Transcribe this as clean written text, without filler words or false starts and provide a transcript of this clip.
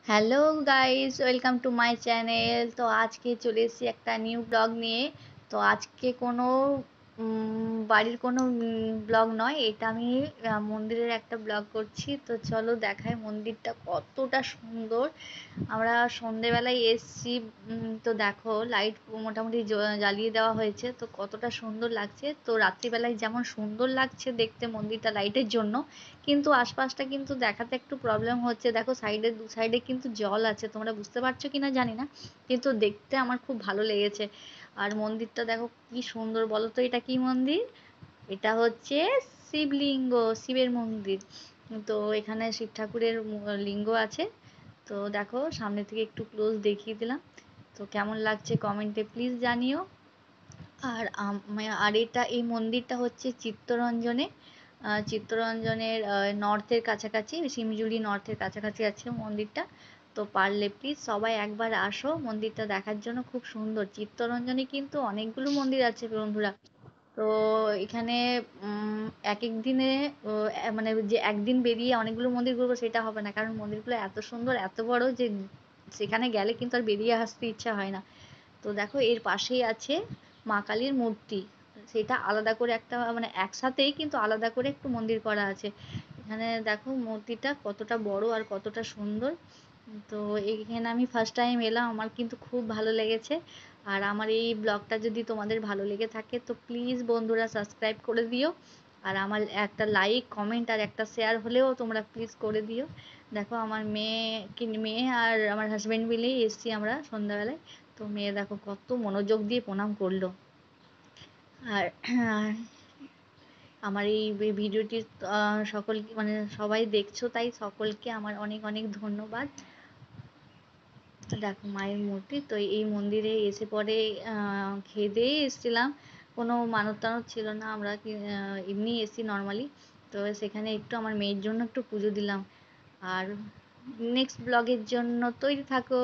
Hello guys, welcome to my channel. তো আজকে চলে এসেছি একটা নিউ ব্লগ নিয়ে। তো আজকে কোনো বাড়ির কোনো ব্লগ নয়, এটা আমি মন্দিরের একটা ব্লগ করছি। তো চলো দেখাই মন্দিরটা কতটা সুন্দর। আমরা সন্ধেবেলায় এসছি। তো দেখো লাইট মোটামুটি জ্বালিয়ে দেওয়া হয়েছে, তো কতটা সুন্দর লাগছে। তো রাত্রিবেলায় যেমন সুন্দর লাগছে দেখতে মন্দিরটা লাইটের জন্য, কিন্তু আশপাশটা কিন্তু দেখাতে একটু প্রবলেম হচ্ছে। দেখো সাইডে দু সাইডে কিন্তু জল আছে, তোমরা বুঝতে পারছো কিনা জানি না, কিন্তু দেখতে আমার খুব ভালো লেগেছে। আর মন্দিরটা দেখো কি সুন্দর, বলো তো এটা কি মন্দির? এটা হচ্ছে শিবলিঙ্গ, শিবের মন্দির। তো এখানে শিব ঠাকুরের লিঙ্গ আছে। তো দেখো সামনে থেকে একটু ক্লোজ দেখিয়ে দিলাম। তো কেমন লাগছে কমেন্টে প্লিজ জানিও। আর আর এটা এই মন্দিরটা হচ্ছে চিত্তরঞ্জনে, চিত্তরঞ্জনের নর্থের কাছাকাছি, শিমজুরি নর্থের কাছাকাছি আছে মন্দিরটা। তো পারলে প্লিজ সবাই একবার আসো মন্দিরটা দেখার জন্য, খুব সুন্দর। চিত্তরঞ্জনে কিন্তু অনেকগুলো মন্দির আছে বন্ধুরা। তো এখানে এক এক দিনে মানে যে একদিন বেরিয়ে অনেকগুলো মন্দির ঘুরবো সেটা হবে না, কারণ মন্দিরগুলো এত সুন্দর এত বড় যে সেখানে গেলে কিন্তু আর বেরিয়ে আসতে ইচ্ছা হয় না। তো দেখো এর পাশেই আছে মা কালীর মূর্তি, সেটা আলাদা করে একটা, মানে একসাথেই কিন্তু আলাদা করে একটু মন্দির করা আছে। এখানে দেখো মূর্তিটা কতটা বড় আর কতটা সুন্দর। তো এখানে আমি ফার্স্ট টাইম এলাম, আমার কিন্তু খুব ভালো লেগেছে। আর আমার এই ব্লগটা যদি তোমাদের ভালো লেগে থাকে তো প্লিজ বন্ধুরা সাবস্ক্রাইব করে দিও। আর আমার একটা লাইক কমেন্ট আর একটা শেয়ার হলেও তোমরা প্লিজ করে দিও। দেখো আমার মেয়ে আর আমার হাজব্যান্ড মিলেই এসছি আমরা সন্ধ্যাবেলায়। তো মেয়ে দেখো কত মনোযোগ দিয়ে প্রণাম করলো। আর আমার এই ভিডিওটি সকল মানে সবাই দেখছো, তাই সকলকে আমার অনেক অনেক ধন্যবাদ। দেখো মায়ের মূর্তি। তো এই মন্দিরে এসে পরে খেয়ে দিয়ে এসেছিলাম, কোনো মানত টানত ছিল না, আমরা এমনি এসেছি নর্মালি। তো সেখানে একটু আমার মেয়ের জন্য একটু পুজো দিলাম। আর নেক্সট ব্লগের জন্য তৈরি থাকো।